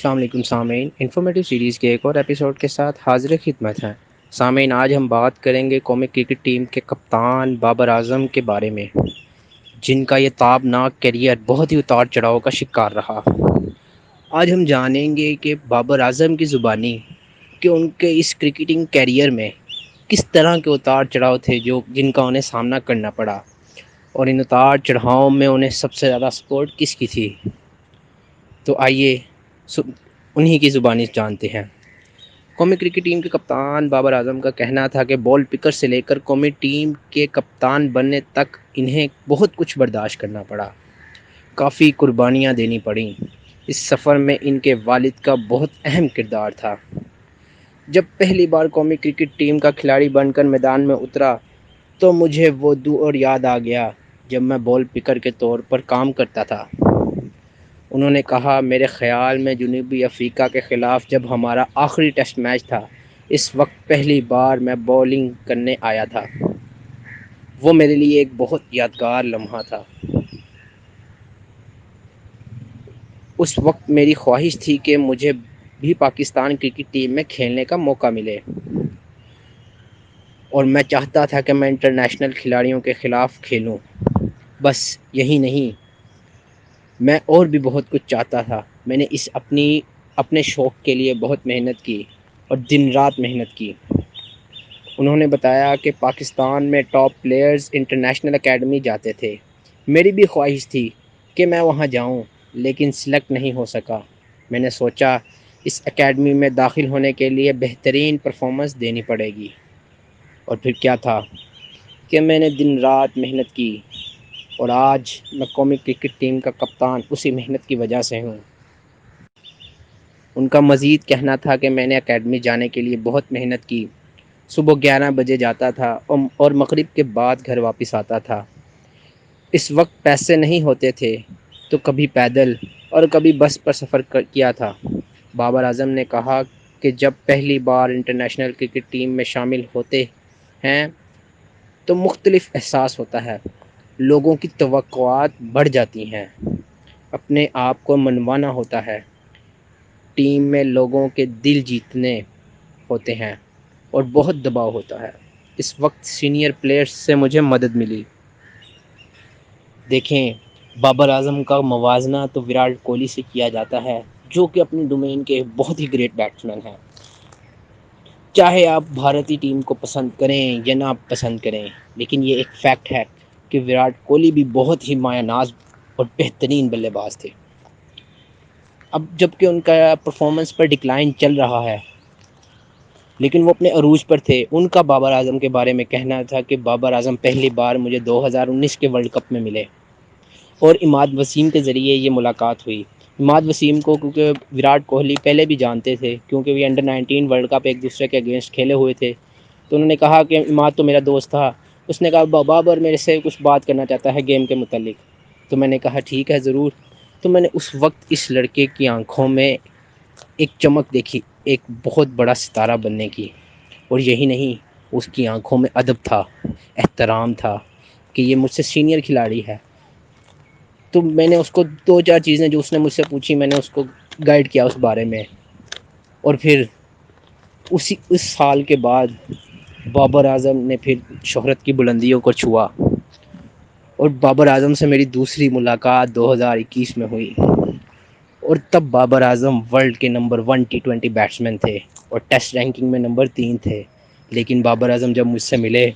السلام علیکم سامعین، انفارمیٹیو سیریز کے ایک اور ایپیسوڈ کے ساتھ حاضر خدمت ہیں۔ سامعین، آج ہم بات کریں گے قومی کرکٹ ٹیم کے کپتان بابر اعظم کے بارے میں، جن کا یہ تابناک کیریئر بہت ہی اتار چڑھاؤ کا شکار رہا۔ آج ہم جانیں گے کہ بابر اعظم کی زبانی کہ ان کے اس کرکٹنگ کیریئر میں کس طرح کے اتار چڑھاؤ تھے جن کا انہیں سامنا کرنا پڑا، اور ان اتار چڑھاؤں میں انہیں سب سے زیادہ سپورٹ کس کی تھی۔ تو آئیے انہی کی زبانی جانتے ہیں۔ قومی کرکٹ ٹیم کے کپتان بابر اعظم کا کہنا تھا کہ بال پکر سے لے کر قومی ٹیم کے کپتان بننے تک انہیں بہت کچھ برداشت کرنا پڑا، کافی قربانیاں دینی پڑیں۔ اس سفر میں ان کے والد کا بہت اہم کردار تھا۔ جب پہلی بار قومی کرکٹ ٹیم کا کھلاڑی بن کر میدان میں اترا تو مجھے وہ دور یاد آ گیا جب میں بال پکر کے طور پر کام کرتا تھا۔ انہوں نے کہا، میرے خیال میں جنوبی افریقہ کے خلاف جب ہمارا آخری ٹیسٹ میچ تھا، اس وقت پہلی بار میں بولنگ کرنے آیا تھا۔ وہ میرے لیے ایک بہت یادگار لمحہ تھا۔ اس وقت میری خواہش تھی کہ مجھے بھی پاکستان کرکٹ ٹیم میں کھیلنے کا موقع ملے، اور میں چاہتا تھا کہ میں انٹرنیشنل کھلاڑیوں کے خلاف کھیلوں۔ بس یہی نہیں، میں اور بھی بہت کچھ چاہتا تھا۔ میں نے اپنے شوق کے لیے بہت محنت کی اور دن رات محنت کی۔ انہوں نے بتایا کہ پاکستان میں ٹاپ پلیئرز انٹرنیشنل اکیڈمی جاتے تھے۔ میری بھی خواہش تھی کہ میں وہاں جاؤں، لیکن سلیکٹ نہیں ہو سکا۔ میں نے سوچا اس اکیڈمی میں داخل ہونے کے لیے بہترین پرفارمنس دینی پڑے گی، اور پھر کیا تھا کہ میں نے دن رات محنت کی، اور آج میں قومی کرکٹ ٹیم کا کپتان اسی محنت کی وجہ سے ہوں۔ ان کا مزید کہنا تھا کہ میں نے اکیڈمی جانے کے لیے بہت محنت کی، صبح 11 بجے جاتا تھا اور مغرب کے بعد گھر واپس آتا تھا۔ اس وقت پیسے نہیں ہوتے تھے تو کبھی پیدل اور کبھی بس پر سفر کیا تھا۔ بابر اعظم نے کہا کہ جب پہلی بار انٹرنیشنل کرکٹ ٹیم میں شامل ہوتے ہیں تو مختلف احساس ہوتا ہے۔ لوگوں کی توقعات بڑھ جاتی ہیں، اپنے آپ کو منوانا ہوتا ہے، ٹیم میں لوگوں کے دل جیتنے ہوتے ہیں، اور بہت دباؤ ہوتا ہے۔ اس وقت سینئر پلیئرز سے مجھے مدد ملی۔ دیکھیں، بابر اعظم کا موازنہ تو وراٹ کوہلی سے کیا جاتا ہے، جو کہ اپنی ڈومین کے بہت ہی گریٹ بیٹسمین ہیں۔ چاہے آپ بھارتی ٹیم کو پسند کریں یا نہ پسند کریں، لیکن یہ ایک فیکٹ ہے کہ وراٹ کوہلی بھی بہت ہی مایہ ناز اور بہترین بلے باز تھے۔ اب جب کہ ان کا پرفارمنس پر ڈکلائن چل رہا ہے، لیکن وہ اپنے عروج پر تھے۔ ان کا بابر اعظم کے بارے میں کہنا تھا کہ بابر اعظم پہلی بار مجھے 2019 کے ورلڈ کپ میں ملے، اور اماد وسیم کے ذریعے یہ ملاقات ہوئی۔ اماد وسیم کو کیونکہ وراٹ کوہلی پہلے بھی جانتے تھے، کیونکہ وہ انڈر-19 ورلڈ کپ ایک دوسرے کے اگینسٹ کھیلے ہوئے تھے، تو انہوں نے کہا کہ اماد تو میرا دوست تھا۔ اس نے کہا بابر میرے سے کچھ بات کرنا چاہتا ہے گیم کے متعلق۔ تو میں نے کہا ٹھیک ہے، ضرور۔ تو میں نے اس وقت اس لڑکے کی آنکھوں میں ایک چمک دیکھی، ایک بہت بڑا ستارہ بننے کی، اور یہی نہیں، اس کی آنکھوں میں ادب تھا، احترام تھا کہ یہ مجھ سے سینئر کھلاڑی ہے۔ تو میں نے اس کو 2-4 چیزیں جو اس نے مجھ سے پوچھی، میں نے اس کو گائیڈ کیا اس بارے میں، اور پھر اس سال کے بعد بابر اعظم نے پھر شہرت کی بلندیوں کو چھوا، اور بابر اعظم سے میری دوسری ملاقات 2021 میں ہوئی، اور تب بابر اعظم ورلڈ کے نمبر 1 T20 بیٹسمین تھے اور ٹیسٹ رینکنگ میں نمبر 3 تھے۔ لیکن بابر اعظم جب مجھ سے ملے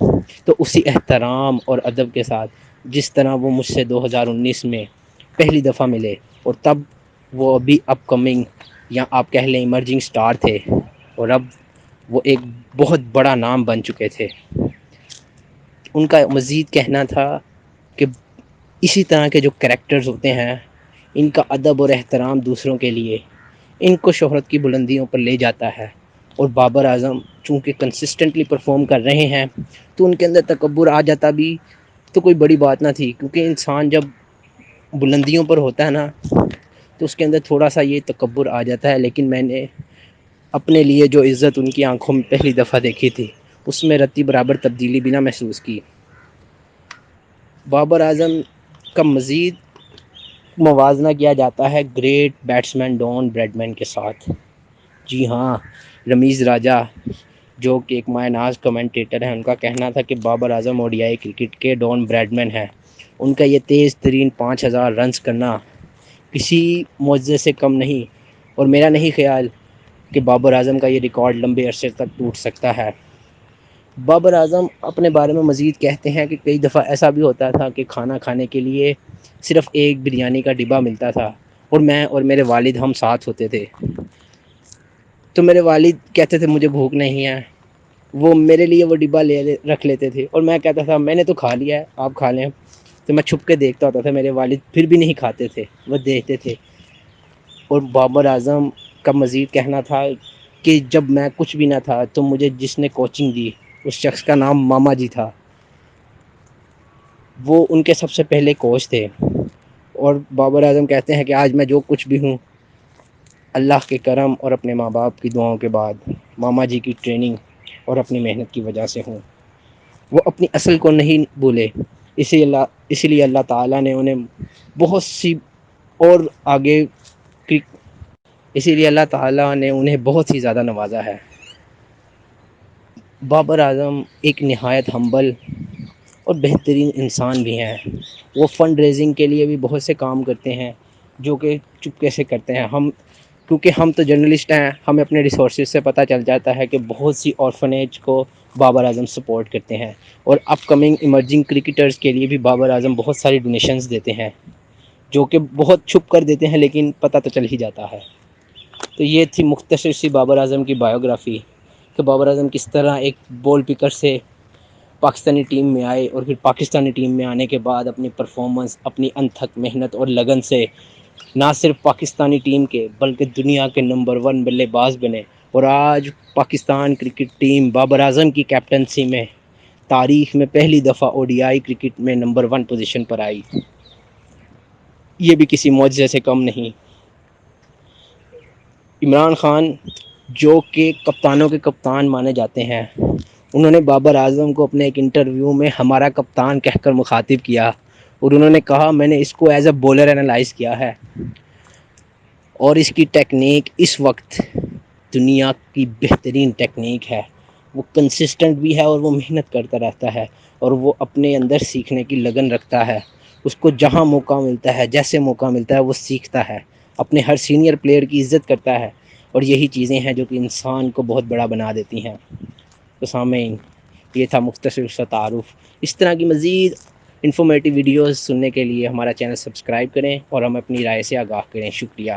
تو اسی احترام اور ادب کے ساتھ جس طرح وہ مجھ سے 2019 میں پہلی دفعہ ملے، اور تب وہ ابھی اپ کمنگ یا آپ کہہ لیں ایمرجنگ سٹار تھے، اور اب وہ ایک بہت بڑا نام بن چکے تھے۔ ان کا مزید کہنا تھا کہ اسی طرح کے جو کریکٹرز ہوتے ہیں، ان کا ادب اور احترام دوسروں کے لیے ان کو شہرت کی بلندیوں پر لے جاتا ہے، اور بابر اعظم چونکہ کنسسٹنٹلی پرفارم کر رہے ہیں تو ان کے اندر تکبر آ جاتا بھی تو کوئی بڑی بات نہ تھی، کیونکہ انسان جب بلندیوں پر ہوتا ہے نا تو اس کے اندر تھوڑا سا یہ تکبر آ جاتا ہے۔ لیکن میں نے اپنے لیے جو عزت ان کی آنکھوں میں پہلی دفعہ دیکھی تھی، اس میں رتی برابر تبدیلی بھی نہ محسوس کی۔ بابر اعظم کا مزید موازنہ کیا جاتا ہے گریٹ بیٹسمین ڈون بریڈمن کے ساتھ۔ جی ہاں، رمیز راجہ جو کہ ایک مایہ ناز کمنٹیٹر ہیں، ان کا کہنا تھا کہ بابر اعظم اوڈیائی کرکٹ کے ڈون بریڈمن ہیں۔ ان کا یہ تیز ترین 5000 رنز کرنا کسی معجزے سے کم نہیں، اور میرا نہیں خیال کہ بابر اعظم کا یہ ریکارڈ لمبے عرصے تک ٹوٹ سکتا ہے۔ بابر اعظم اپنے بارے میں مزید کہتے ہیں کہ کئی دفعہ ایسا بھی ہوتا تھا کہ کھانا کھانے کے لیے صرف ایک بریانی کا ڈبہ ملتا تھا، اور میں اور میرے والد ہم ساتھ ہوتے تھے، تو میرے والد کہتے تھے مجھے بھوک نہیں ہے، وہ میرے لیے وہ ڈبہ رکھ لیتے تھے، اور میں کہتا تھا میں نے تو کھا لیا ہے، آپ کھا لیں۔ تو میں چھپ کے دیکھتا ہوتا تھا، میرے والد پھر بھی نہیں کھاتے تھے، وہ دیکھتے تھے۔ اور بابر اعظم کا مزید کہنا تھا کہ جب میں کچھ بھی نہ تھا تو مجھے جس نے کوچنگ دی اس شخص کا نام ماما جی تھا، وہ ان کے سب سے پہلے کوچ تھے۔ اور بابر اعظم کہتے ہیں کہ آج میں جو کچھ بھی ہوں، اللہ کے کرم اور اپنے ماں باپ کی دعاؤں کے بعد، ماما جی کی ٹریننگ اور اپنی محنت کی وجہ سے ہوں۔ وہ اپنی اصل کو نہیں بھولے، اسی لیے اللہ تعالیٰ نے انہیں بہت سی اور آگے کی اسی لیے اللہ تعالیٰ نے انہیں بہت ہی زیادہ نوازا ہے۔ بابر اعظم ایک نہایت ہمبل اور بہترین انسان بھی ہیں۔ وہ فنڈ ریزنگ کے لیے بھی بہت سے کام کرتے ہیں، جو کہ چپکے سے کرتے ہیں۔ کیونکہ ہم تو جرنلسٹ ہیں، ہمیں اپنے ریسورسز سے پتہ چل جاتا ہے کہ بہت سی آرفنیج کو بابر اعظم سپورٹ کرتے ہیں، اور اپ کمنگ ایمرجنگ کرکٹرز کے لیے بھی بابر اعظم بہت ساری ڈونیشنز دیتے ہیں، جو کہ بہت چھپ کر دیتے ہیں لیکن پتہ تو چل ہی جاتا ہے۔ تو یہ تھی مختصر سی بابر اعظم کی بایوگرافی، کہ بابر اعظم کس طرح ایک بال پکر سے پاکستانی ٹیم میں آئے، اور پھر پاکستانی ٹیم میں آنے کے بعد اپنی پرفارمنس، اپنی انتھک محنت اور لگن سے نہ صرف پاکستانی ٹیم کے بلکہ دنیا کے نمبر 1 بلے باز بنے، اور آج پاکستان کرکٹ ٹیم بابر اعظم کی کیپٹنسی میں تاریخ میں پہلی دفعہ او ڈی آئی کرکٹ میں نمبر 1 پوزیشن پر آئی۔ یہ بھی کسی معجزے سے کم نہیں۔ عمران خان جو کہ کپتانوں کے کپتان مانے جاتے ہیں، انہوں نے بابر اعظم کو اپنے ایک انٹرویو میں ہمارا کپتان کہہ کر مخاطب کیا، اور انہوں نے کہا میں نے اس کو ایز اے بولر اینالائز کیا ہے، اور اس کی ٹیکنیک اس وقت دنیا کی بہترین ٹیکنیک ہے۔ وہ کنسسٹنٹ بھی ہے، اور وہ محنت کرتا رہتا ہے، اور وہ اپنے اندر سیکھنے کی لگن رکھتا ہے۔ اس کو جہاں موقع ملتا ہے، جیسے موقع ملتا ہے، وہ سیکھتا ہے، اپنے ہر سینئر پلیئر کی عزت کرتا ہے، اور یہی چیزیں ہیں جو کہ انسان کو بہت بڑا بنا دیتی ہیں۔ تو سامعین، یہ تھا مختصر سا تعارف۔ اس طرح کی مزید انفارمیٹیو ویڈیوز سننے کے لیے ہمارا چینل سبسکرائب کریں، اور ہم اپنی رائے سے آگاہ کریں۔ شکریہ۔